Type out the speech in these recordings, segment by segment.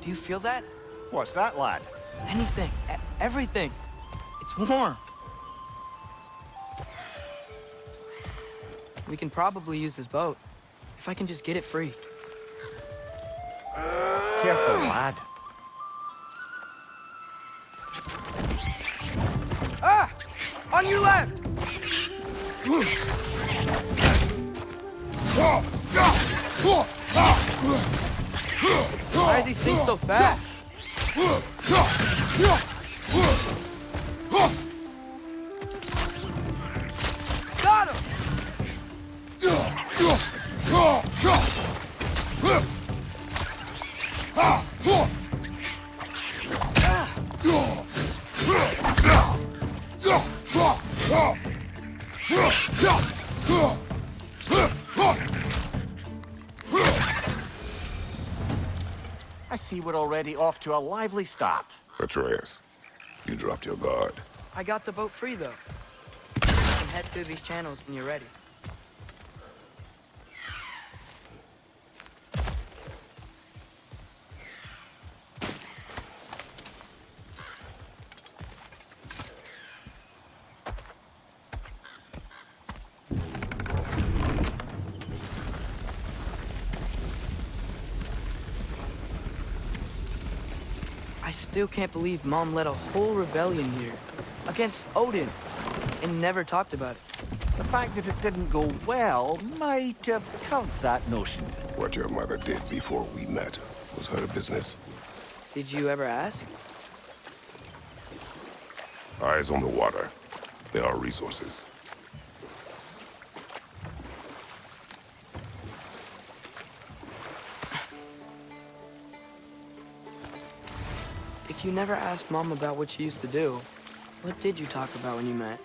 Do you feel that? What's that, lad? Anything. Everything. It's warm. We can probably use this boat. If I can just get it free. Careful, lad. Ah! On your left! Why are these things so fast? Got him! I see we're already off to a lively start. Atreus, you dropped your guard. I got the boat free, though. You can head through these channels when you're ready. I still can't believe Mom led a whole rebellion here against Odin and never talked about it. The fact that it didn't go well might have covered that notion. What your mother did before we met was her business. Did you ever ask? Eyes on the water. There are resources. If you never asked Mom about what she used to do, what did you talk about when you met?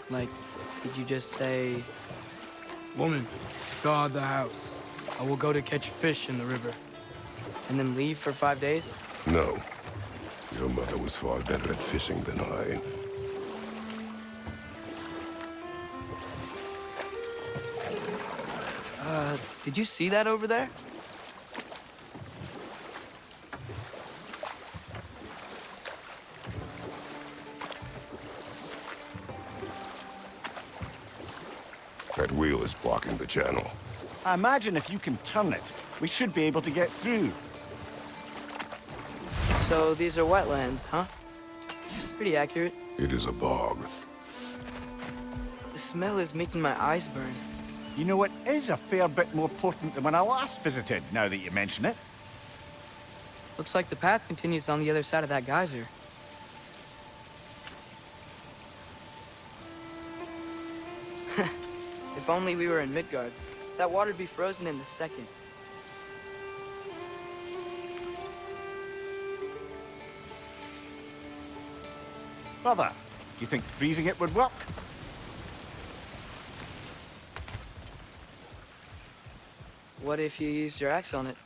Like, did you just say, "Woman, guard the house. I will go to catch fish in the river," and then leave for 5 days? No. Your mother was far better at fishing than I. Did you see that over there? That wheel is blocking the channel. I imagine if you can turn it, we should be able to get through. So these are wetlands, huh? Pretty accurate. It is a bog. The smell is making my eyes burn. You know, it is a fair bit more potent than when I last visited, now that you mention it. Looks like the path continues on the other side of that geyser. If only we were in Midgard. That water'd be frozen in a second. Brother, you think freezing it would work? What if you used your axe on it?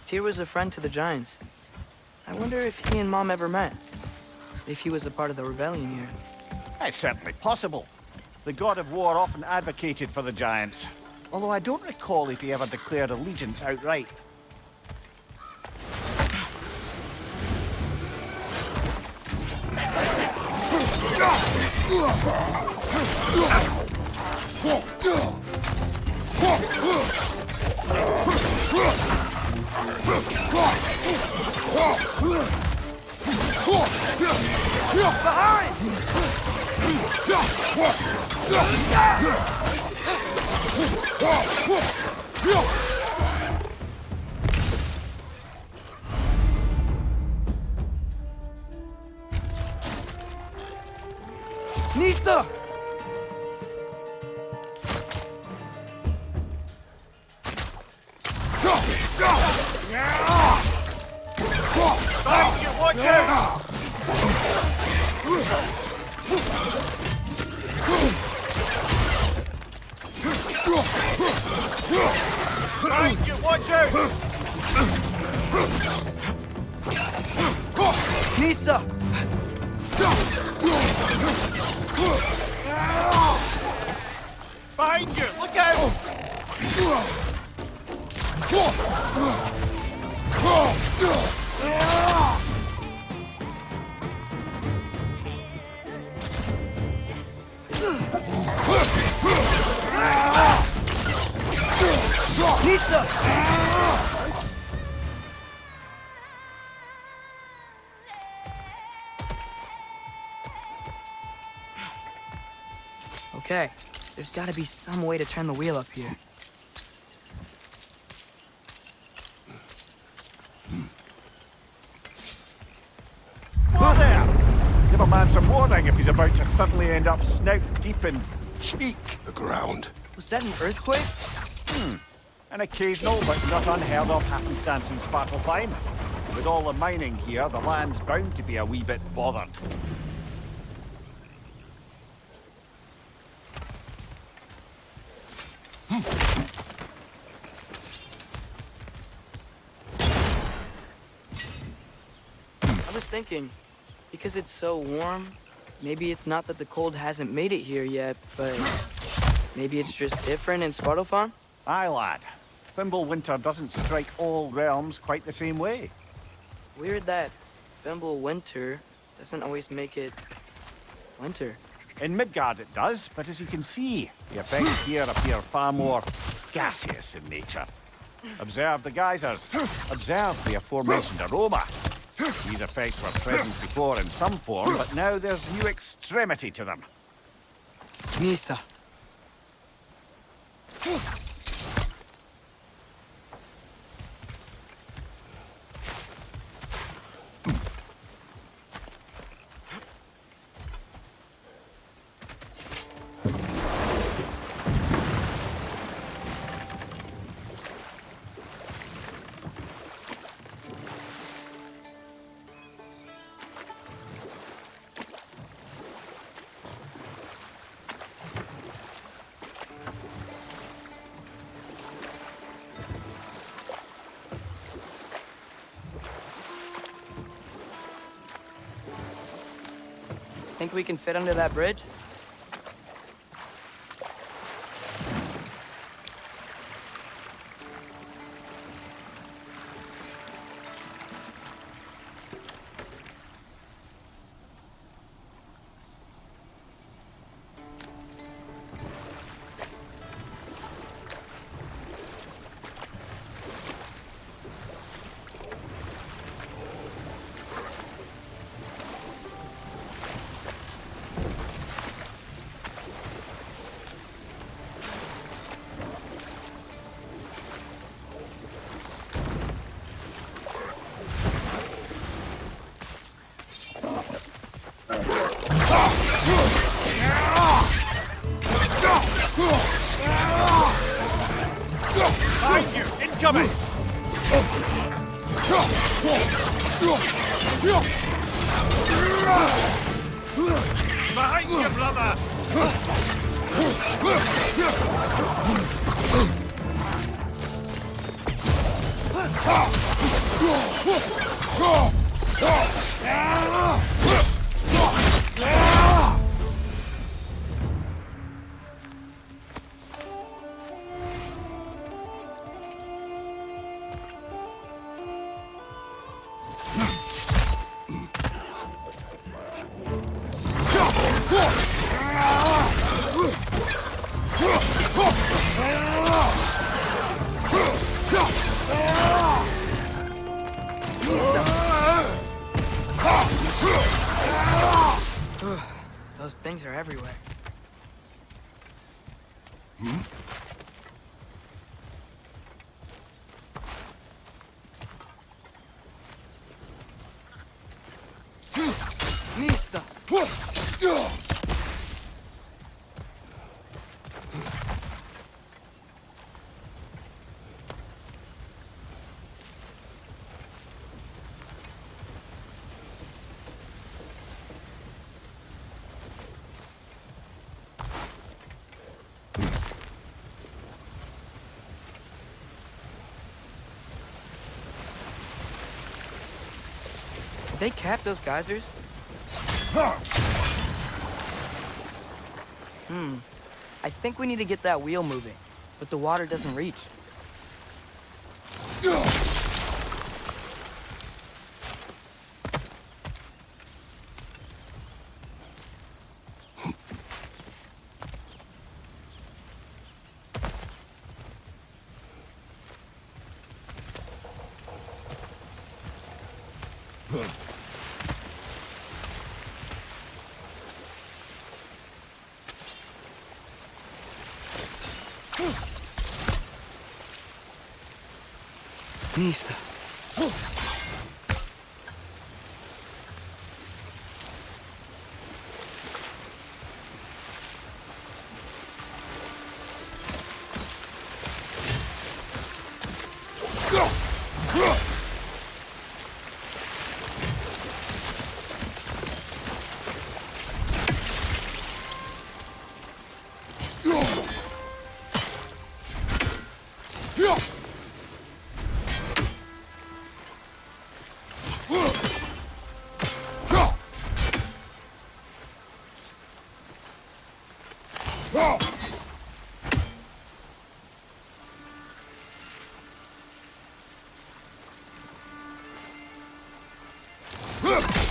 Tyr was a friend to the Giants. I wonder if he and Mom ever met. If he was a part of the rebellion here. It's certainly possible. The god of war often advocated for the Giants. Although I don't recall if he ever declared allegiance outright. Nista! Thank you, watch out! Thank you, watch out! Nista! Behind you, look out! Nista! Okay, there's gotta be some way to turn the wheel up here. What there? Give a man some warning if he's about to suddenly end up snout deep in cheek. The ground. Was that an earthquake? An occasional but not unheard of happenstance in Svartalfheim. With all the mining here, the land's bound to be a wee bit bothered. I was thinking, because it's so warm, maybe it's not that the cold hasn't made it here yet, but maybe it's just different in Svartalfheim? Aye, lad. Fimbulwinter doesn't strike all realms quite the same way. Weird that Fimbulwinter doesn't always make it winter. In Midgard it does, but as you can see, the effects here appear far more gaseous in nature. Observe the geysers. Observe the aforementioned aroma. These effects were present before in some form, but now there's new extremity to them. Nista. Think we can fit under that bridge? Behind you! Incoming! Behind you, brother! everywhere. Mista! Did they cap those geysers? I think we need to get that wheel moving, but the water doesn't reach. Mista.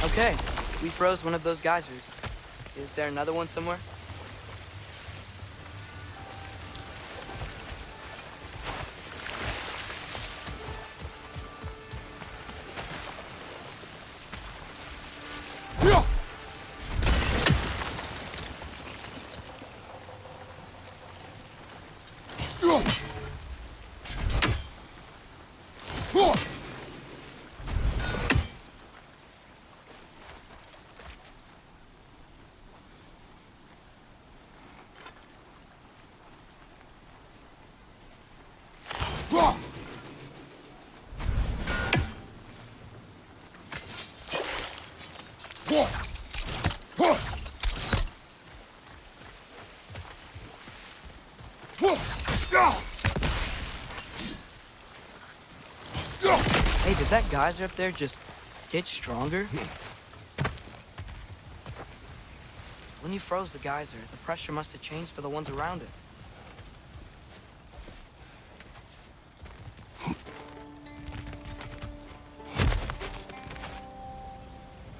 Okay, we froze one of those geysers. Is there another one somewhere? Hey, did that geyser up there just get stronger? When you froze the geyser, the pressure must have changed for the ones around it.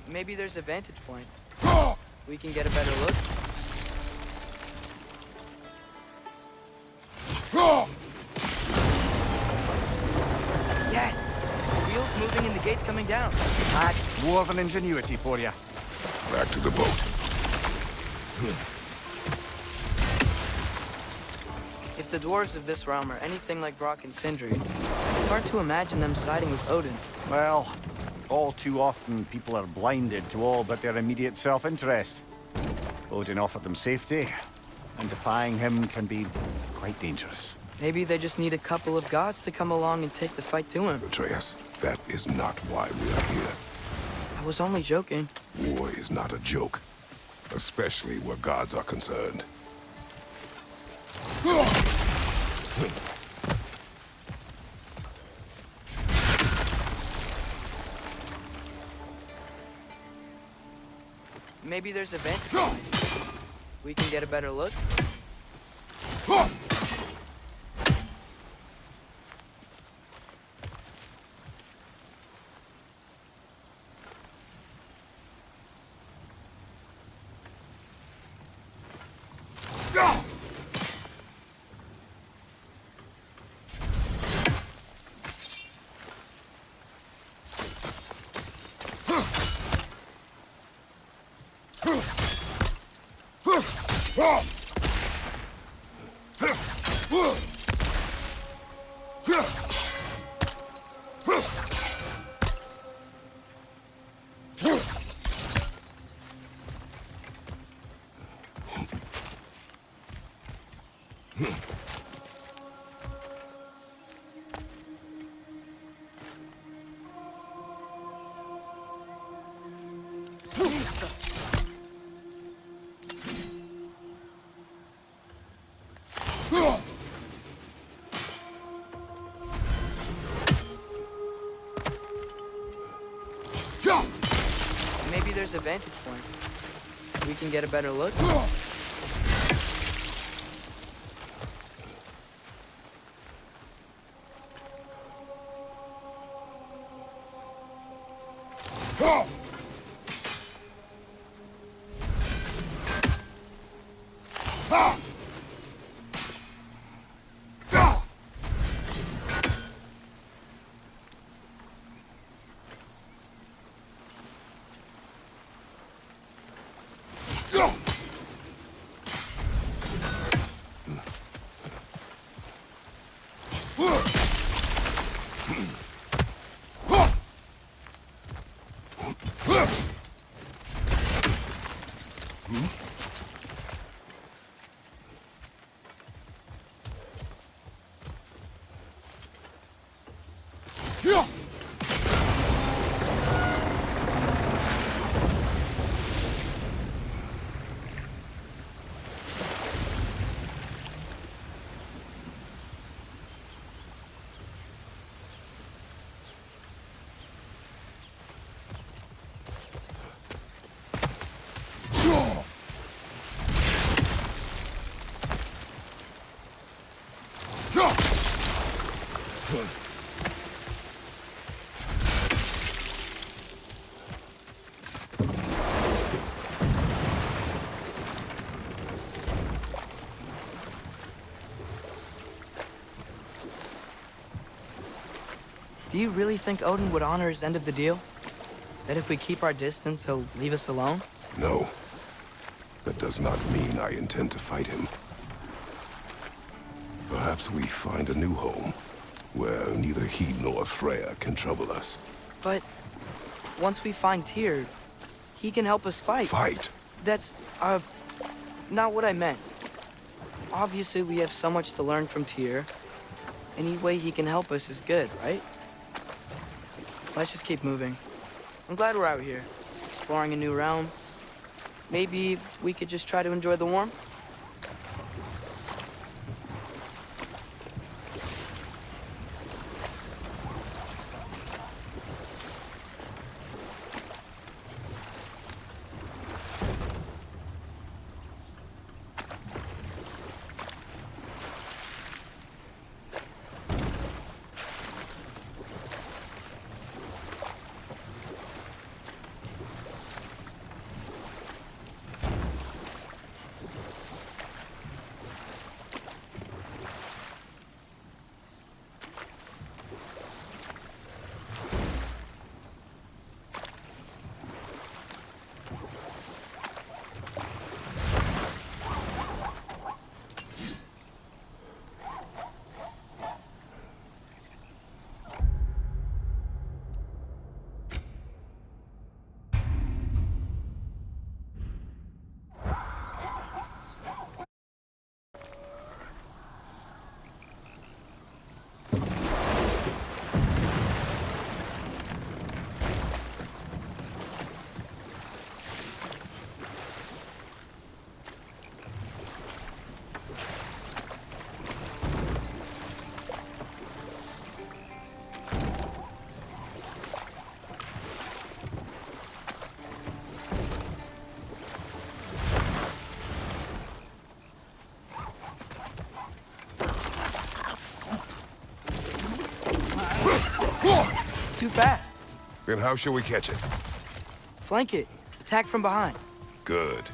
Maybe there's a vantage point. We can get a better look. Yes! The wheel's moving and the gate's coming down. That's more than ingenuity for you. Back to the boat. If the dwarves of this realm are anything like Brock and Sindri, it's hard to imagine them siding with Odin. Well, all too often people are blinded to all but their immediate self-interest. Odin offered them safety, and defying him can be quite dangerous. Maybe they just need a couple of gods to come along and take the fight to him. Atreus, that is not why we are here. I was only joking. War is not a joke, especially where gods are concerned. Maybe there's a vantage point. We can get a better look. Maybe there's a vantage point. We can get a better look. Do you really think Odin would honor his end of the deal? That if we keep our distance, he'll leave us alone? No. That does not mean I intend to fight him. Perhaps we find a new home, where neither he nor Freya can trouble us. But once we find Tyr, he can help us fight. Fight? That's, not what I meant. Obviously, we have so much to learn from Tyr. Any way he can help us is good, right? Let's just keep moving. I'm glad we're out here, exploring a new realm. Maybe we could just try to enjoy the warmth? Too fast. Then how shall we catch it? Flank it. Attack from behind. Good.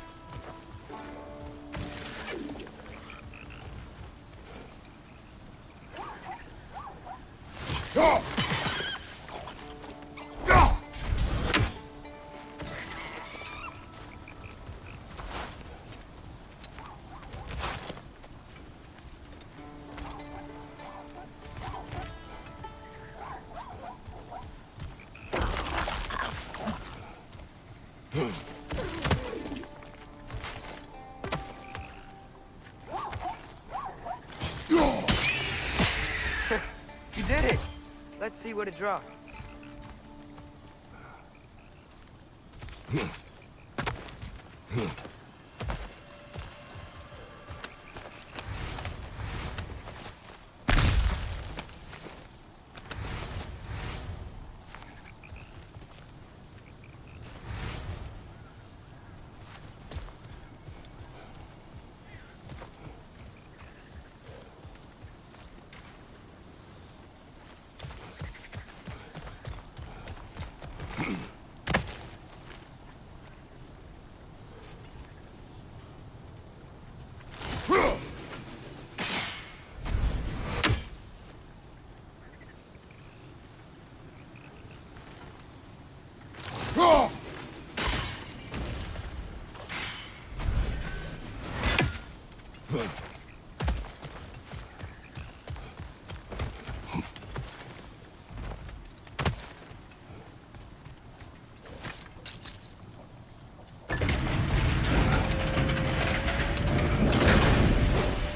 You did it! Let's see what it dropped.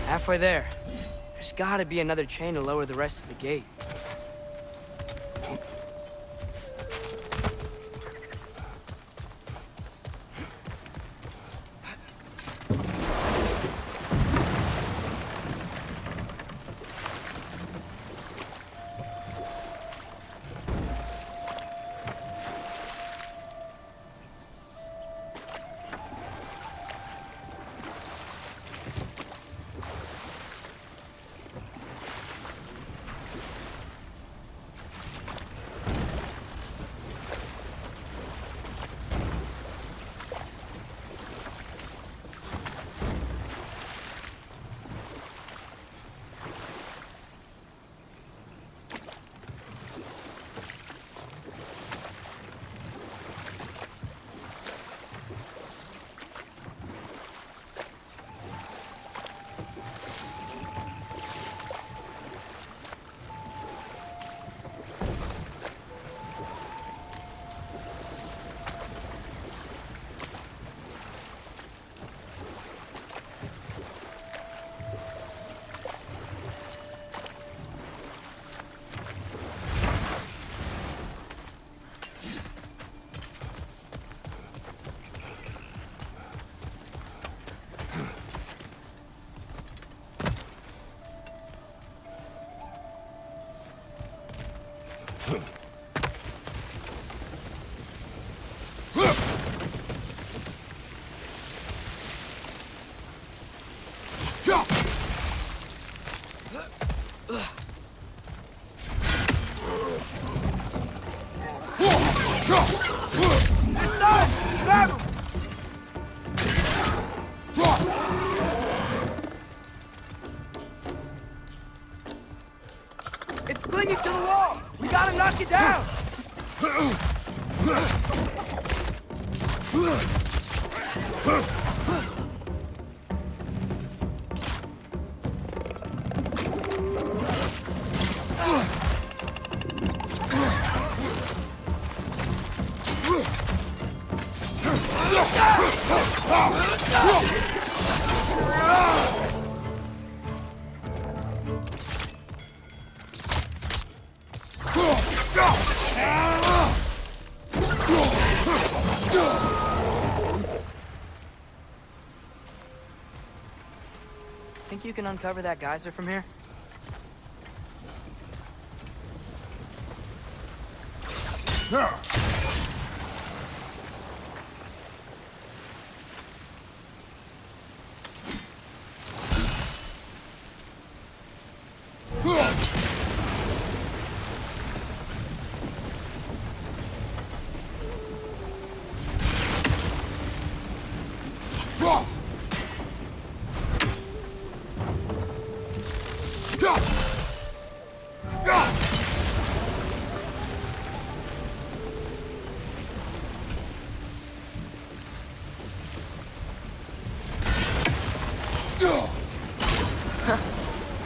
Halfway there. There's gotta be another chain to lower the rest of the gate. It's clinging to the wall! We gotta knock it down! Think you can uncover that geyser from here?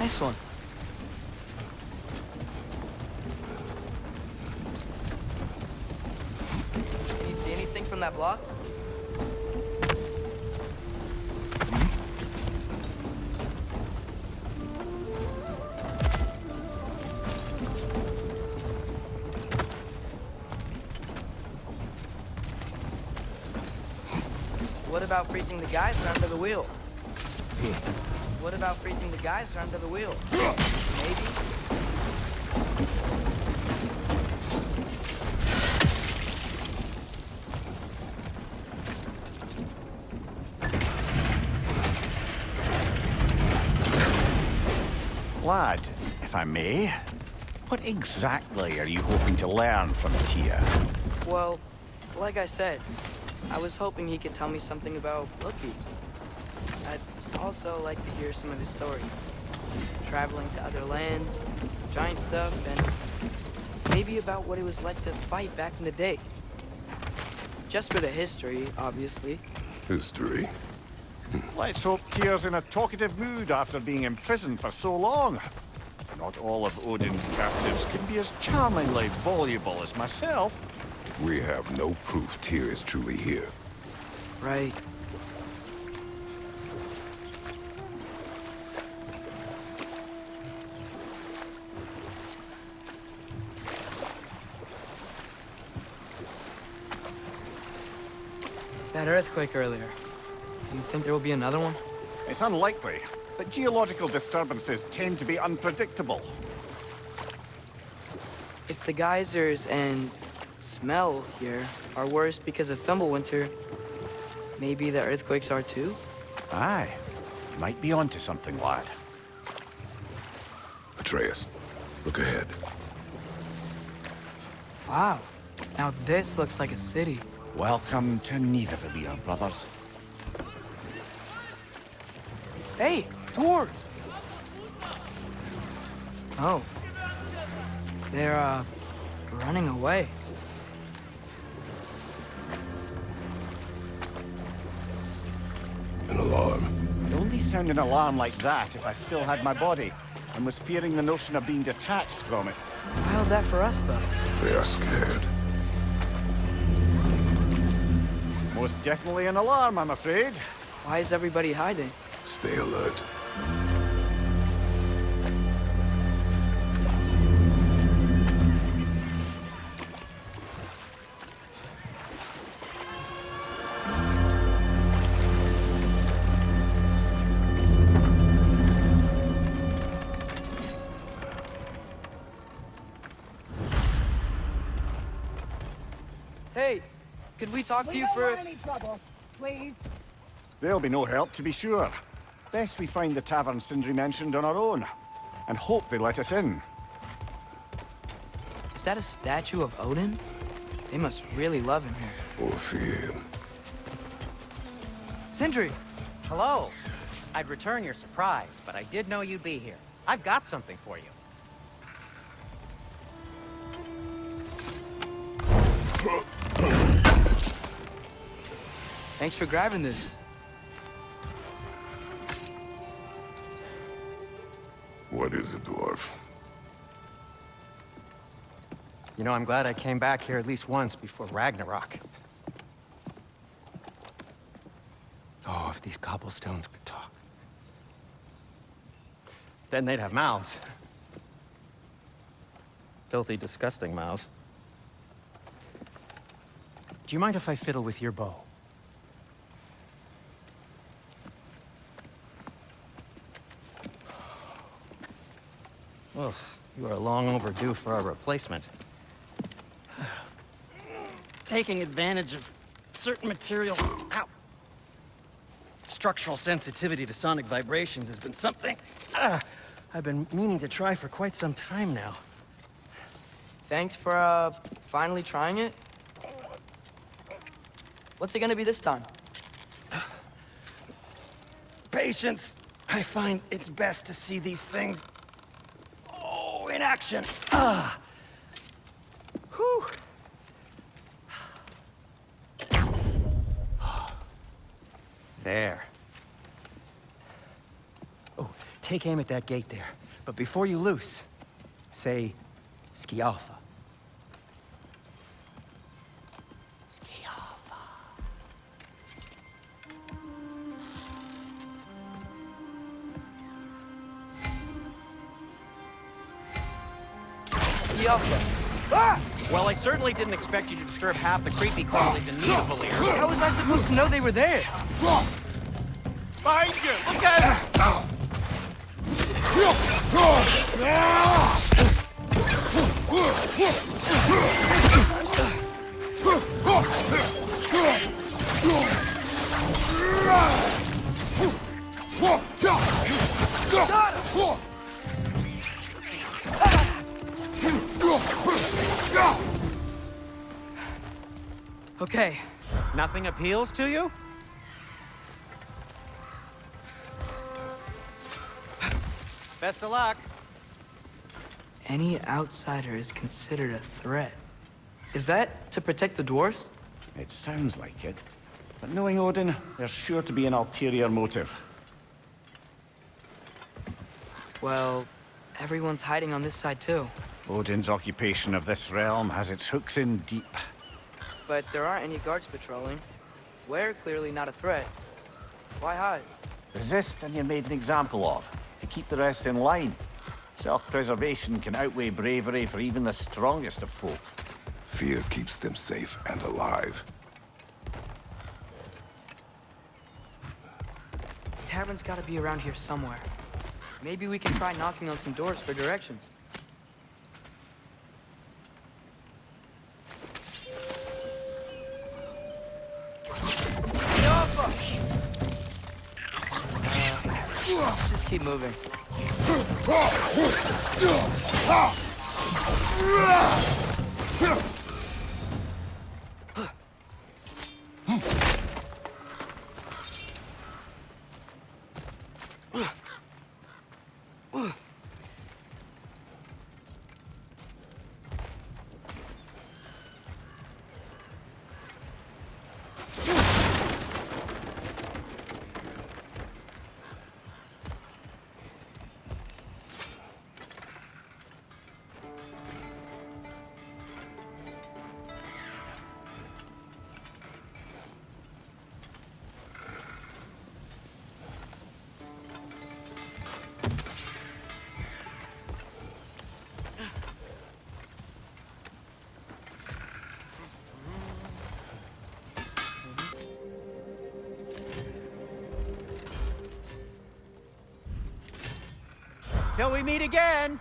Nice one. Can you see anything from that block? about freezing the geyser under the wheel? What about freezing the geyser under the wheel? Maybe? Lad, if I may, what exactly are you hoping to learn from Tia? Well, like I said, I was hoping he could tell me something about Loki. I'd also like to hear some of his story. Traveling to other lands, giant stuff, and maybe about what it was like to fight back in the day. Just for the history, obviously. History. Let's hope Tia's in a talkative mood after being imprisoned for so long. Not all of Odin's captives can be as charmingly voluble as myself. We have no proof Tyr is truly here. Right. That earthquake earlier. Do you think there will be another one? It's unlikely, but geological disturbances tend to be unpredictable. If the geysers and smell here are worse because of Fimbulwinter, maybe the earthquakes are too? Aye. You might be onto something, lad. Atreus, look ahead. Wow. Now this looks like a city. Welcome to Nidavellir, brothers. Hey, dwarves! Oh. They're, running away. An alarm. I'd only sound an alarm like that if I still had my body, and was fearing the notion of being detached from it. How's that for us, though? They are scared. Most definitely an alarm, I'm afraid. Why is everybody hiding? Stay alert. Hey, could we talk to you for... We don't want any trouble, please. There'll be no help, to be sure. Best we find the tavern Sindri mentioned on our own, and hope they let us in. Is that a statue of Odin? They must really love him here. Or fear him. Sindri! Hello. I'd return your surprise, but I did know you'd be here. I've got something for you. Thanks for grabbing this. What is it, dwarf? You know, I'm glad I came back here at least once before Ragnarok. Oh, if these cobblestones could talk. Then they'd have mouths. Filthy, disgusting mouths. Do you mind if I fiddle with your bow? Well, you are long overdue for a replacement. Taking advantage of certain material... Ow! Structural sensitivity to sonic vibrations has been something I've been meaning to try for quite some time now. Thanks for, finally trying it. What's it gonna be this time? Patience. I find it's best to see these things... Oh, in action. Whew. There. Oh, take aim at that gate there. But before you loose, say, Skialfa. Skialfa. Skialfa. Ah! Well, I certainly didn't expect you to disturb half the creepy crawlies in need of a leader. How was I supposed to know they were there? Behind you! Look out! Okay. Nothing appeals to you? Best of luck. Any outsider is considered a threat. Is that to protect the dwarfs? It sounds like it. But knowing Odin, there's sure to be an ulterior motive. Well, everyone's hiding on this side too. Odin's occupation of this realm has its hooks in deep. But there aren't any guards patrolling. We're clearly not a threat. Why hide? Resist and you're made an example of, to keep the rest in line. Self-preservation can outweigh bravery for even the strongest of folk. Fear keeps them safe and alive. Tavern's gotta be around here somewhere. Maybe we can try knocking on some doors for directions. Just keep moving. Till we meet again!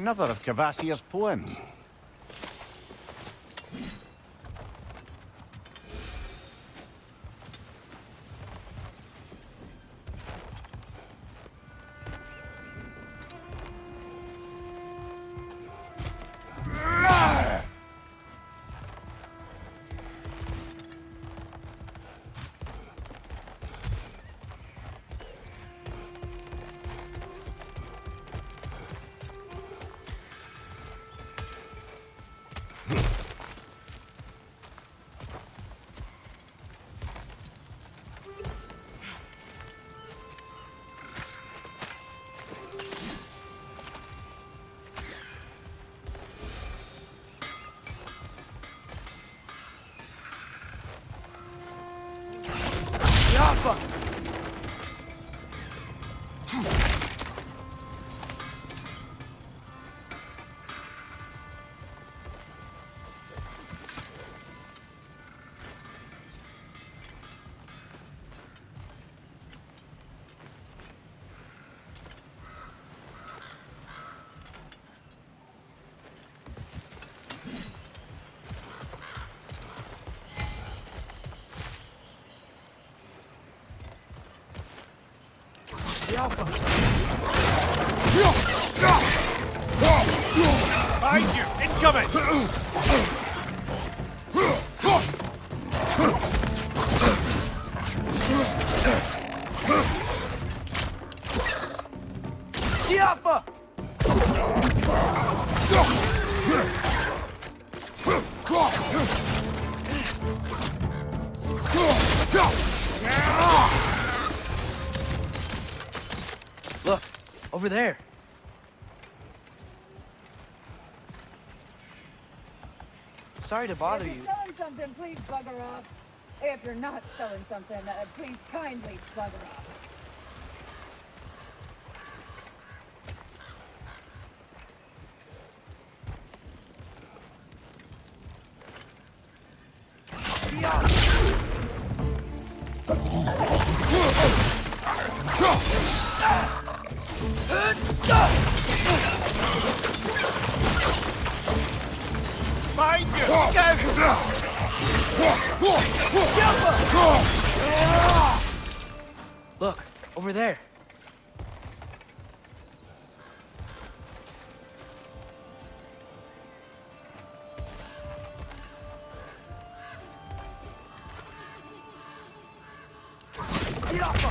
Another of Kvasir's poems. The Alpha! Behind you! Incoming! The Alpha! Look, over there. Sorry to bother If you. you're selling something, please bugger off. If you're not selling something, please kindly bugger off. The Alpha! Behind you! Go! Look, over there. The Alpha!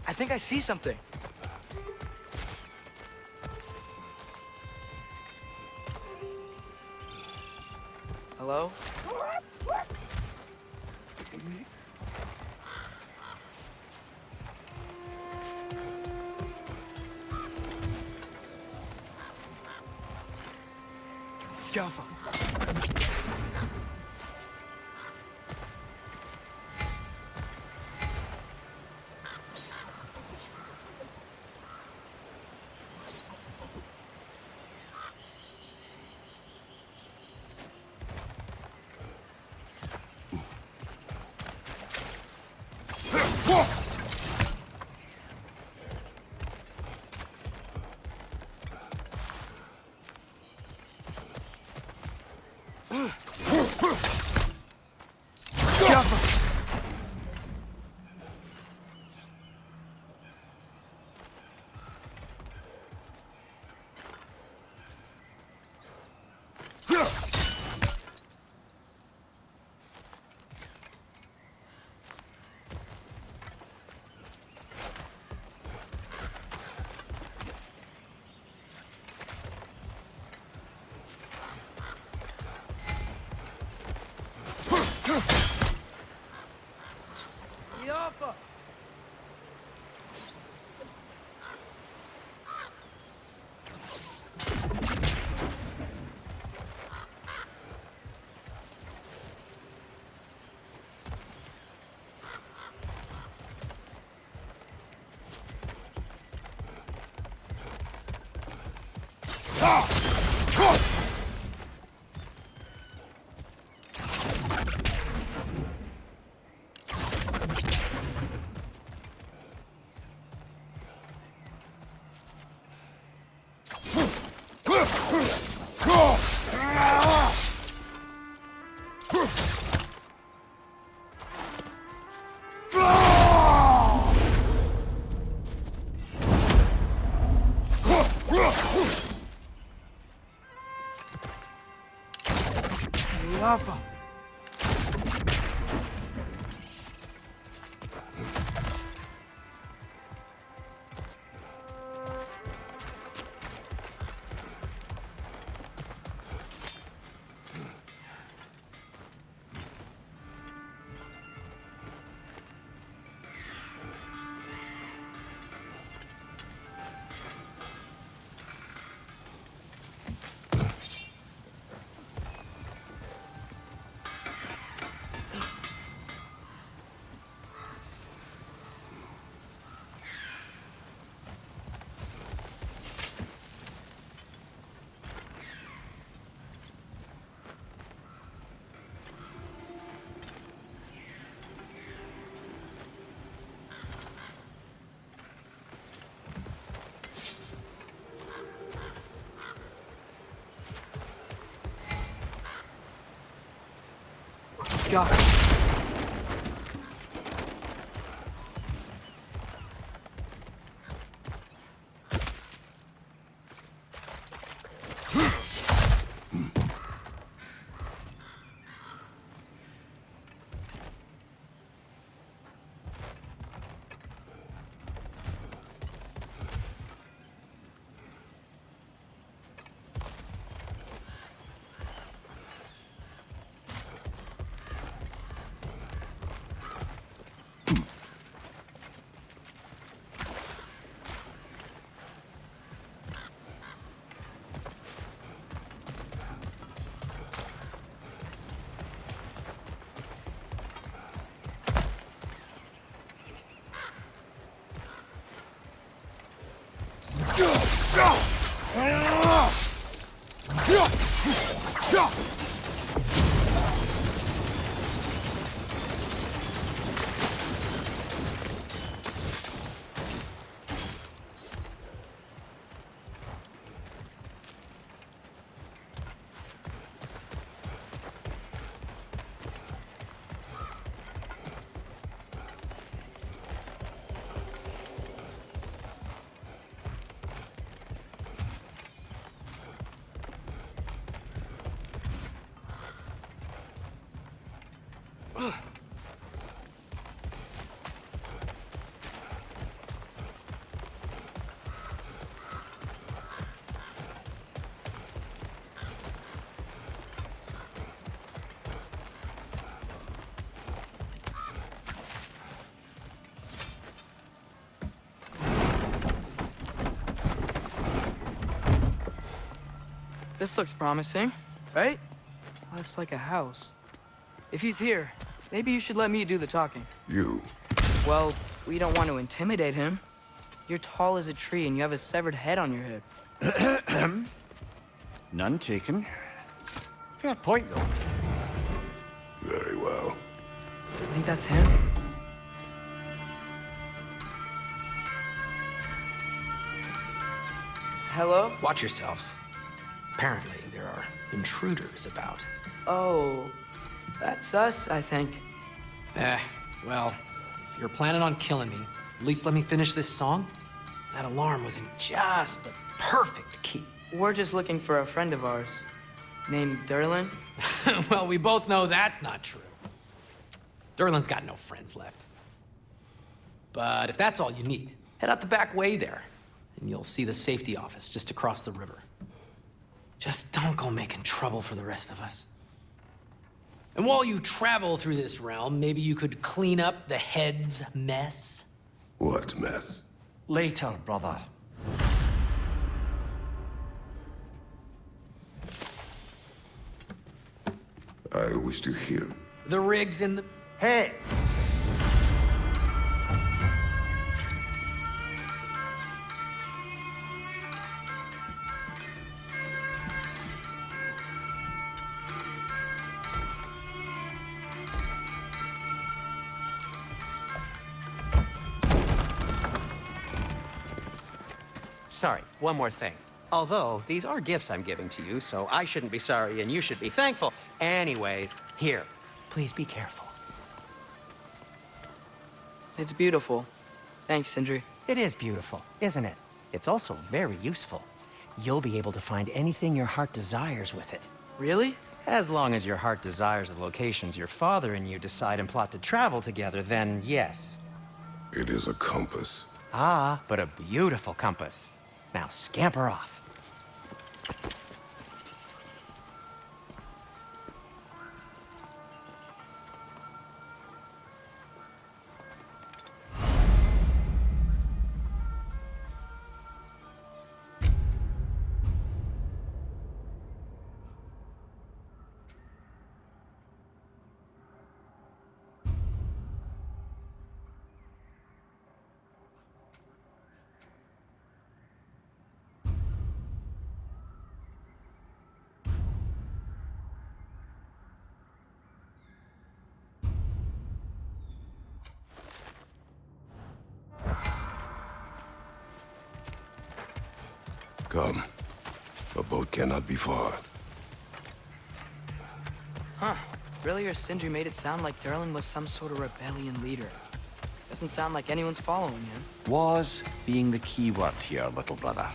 I think I see something. Hello? Jump. The Alpha! The Alpha! God. This looks promising, right? Looks like a house. If he's here, maybe you should let me do the talking. You? Well, we don't want to intimidate him. You're tall as a tree and you have a severed head on your hip. None taken. Fair point, though. Very well. I think that's him. Hello? Watch yourselves. Apparently, there are intruders about. Oh, that's us, I think. Well, if you're planning on killing me, at least let me finish this song. That alarm was in just the perfect key. We're just looking for a friend of ours named Derlin. Well, we both know that's not true. Derlin's got no friends left. But if that's all you need, head out the back way there, and you'll see the safety office just across the river. Just don't go making trouble for the rest of us. And while you travel through this realm, maybe you could clean up the head's mess? What mess? Later, brother. I wish to hear. The rig's in the... Hey! Sorry, one more thing. Although, these are gifts I'm giving to you, so I shouldn't be sorry and you should be thankful. Anyways, here, please be careful. It's beautiful. Thanks, Sindri. It is beautiful, isn't it? It's also very useful. You'll be able to find anything your heart desires with it. Really? As long as your heart desires the locations your father and you decide and plot to travel together, then yes. It is a compass. Ah, but a beautiful compass. Now scamper off. Come. A boat cannot be far. Huh. Earlier, Sindri made it sound like Durlin was some sort of rebellion leader. Doesn't sound like anyone's following him. Was being the key word here, little brother.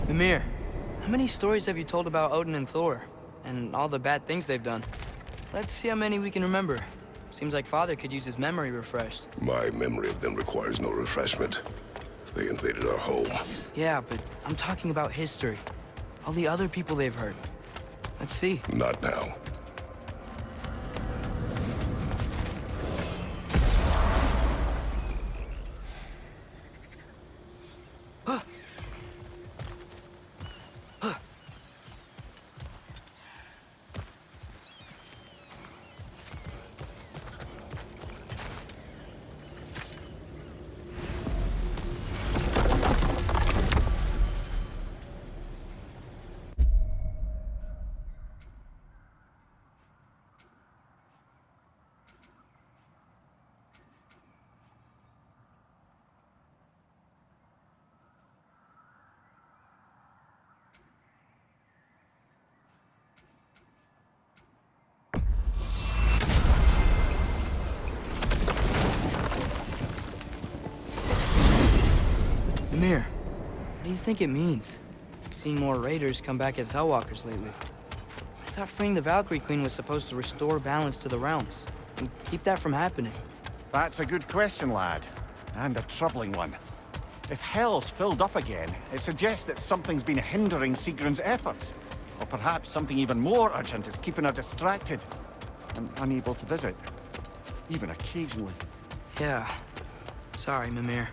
Mimir, how many stories have you told about Odin and Thor? And all the bad things they've done? Let's see how many we can remember. Seems like Father could use his memory refreshed. My memory of them requires no refreshment. They invaded our home. Yeah, but I'm talking about history. All the other people they've hurt. Let's see. Not now. Mimir, what do you think it means? Seeing more raiders come back as Hellwalkers lately. I thought freeing the Valkyrie Queen was supposed to restore balance to the realms and keep that from happening. That's a good question, lad. And a troubling one. If Hell's filled up again, it suggests that something's been hindering Sigrun's efforts. Or perhaps something even more urgent is keeping her distracted and unable to visit. Even occasionally. Yeah. Sorry, Mimir.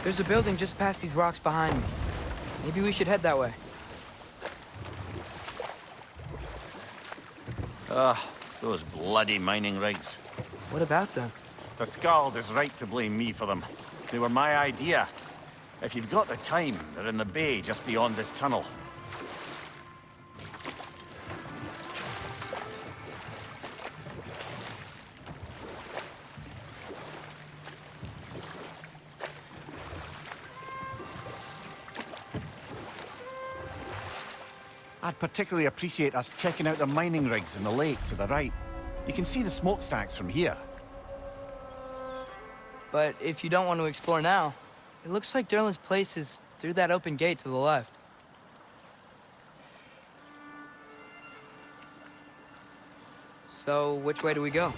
There's a building just past these rocks behind me. Maybe we should head that way. Those bloody mining rigs. What about them? The Skald is right to blame me for them. They were my idea. If you've got the time, they're in the bay just beyond this tunnel. I'd particularly appreciate us checking out the mining rigs in the lake to the right. You can see the smokestacks from here. But if you don't want to explore now, it looks like Durlin's place is through that open gate to the left. So, which way do we go?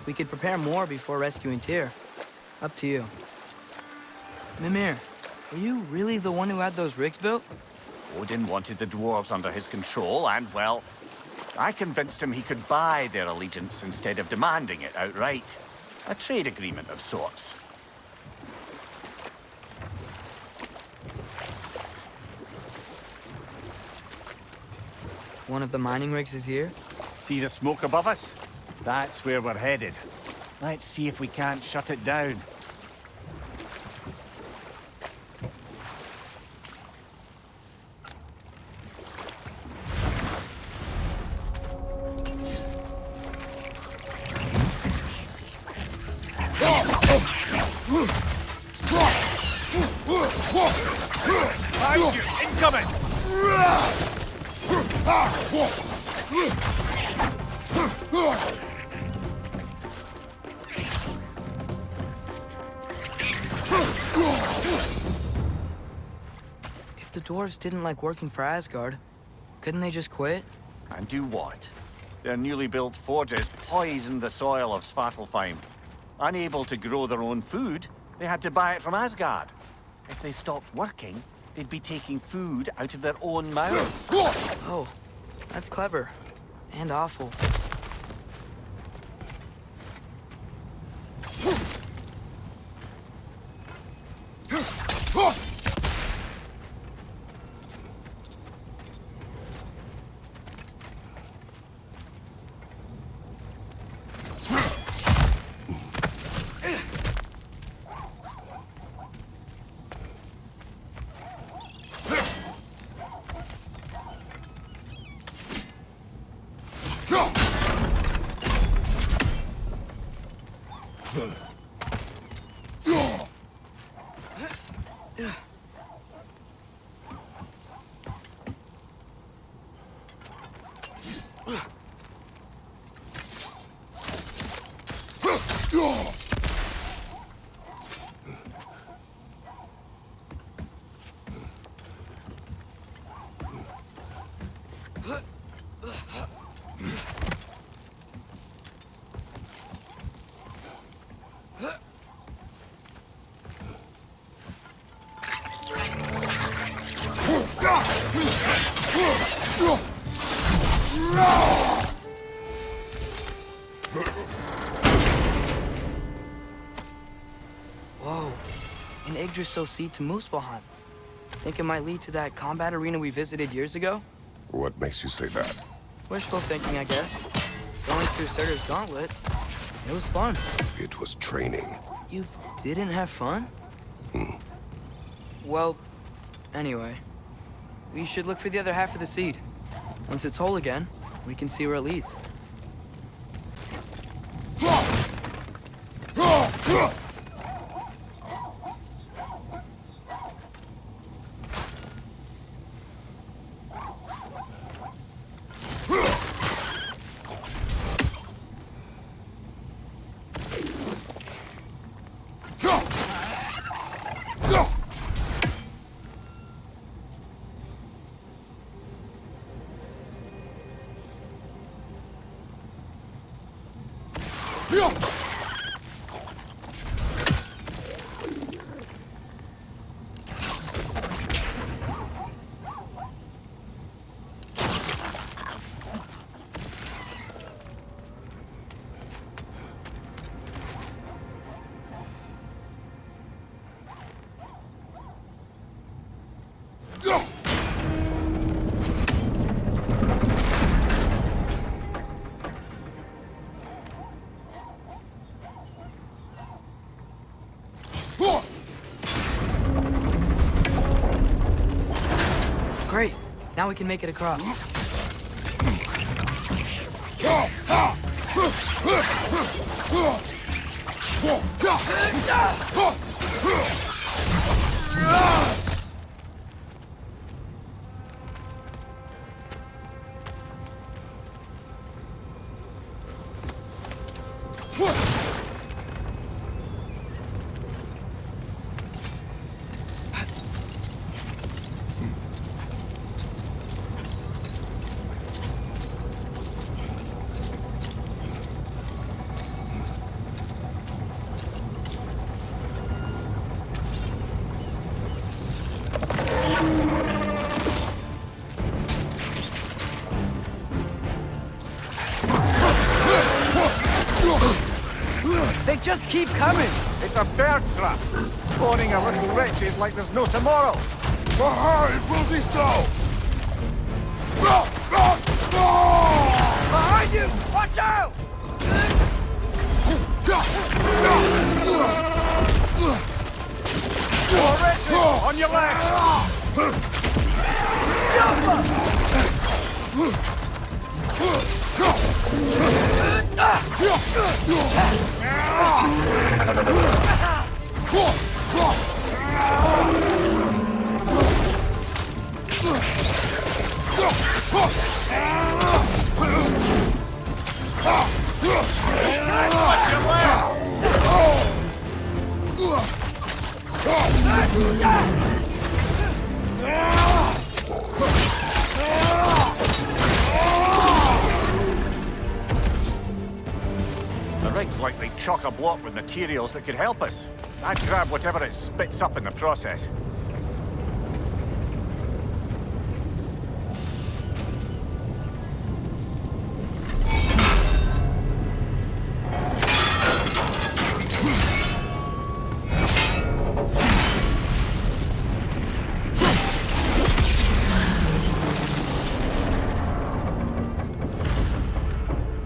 We could prepare more before rescuing Tyr. Up to you. Mimir, were you really the one who had those rigs built? Odin wanted the dwarves under his control, and, well, I convinced him he could buy their allegiance instead of demanding it outright. A trade agreement of sorts. One of the mining rigs is here? See the smoke above us? That's where we're headed. Let's see if we can't shut it down. Behind you! Incoming! If the dwarves didn't like working for Asgard, couldn't they just quit? And do what? Their newly built forges poisoned the soil of Svartalfheim. Unable to grow their own food, they had to buy it from Asgard. If they stopped working, they'd be taking food out of their own mouths. Oh, that's clever. And awful. Whoa, an Yggdrasil seed to Muspelheim. Think it might lead to that combat arena we visited years ago? What makes you say that? Wishful thinking, I guess. Going through Surtur's gauntlet, it was fun. It was training. You didn't have fun? Well, anyway, we should look for the other half of the seed. Once it's whole again, we can see where it leads. Great. Now we can make it across. They just keep coming! It's a bear trap, spawning a little wretches like there's no tomorrow. Behind will be so! Behind you! Watch out! More wretches! On your left! The rig's likely chock-a-block with materials that could help us. I'd grab whatever it spits up in the process.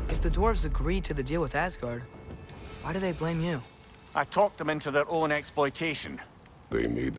If the dwarves agreed to the deal with Asgard, why do they blame you? I talked them into their own exploitation. They made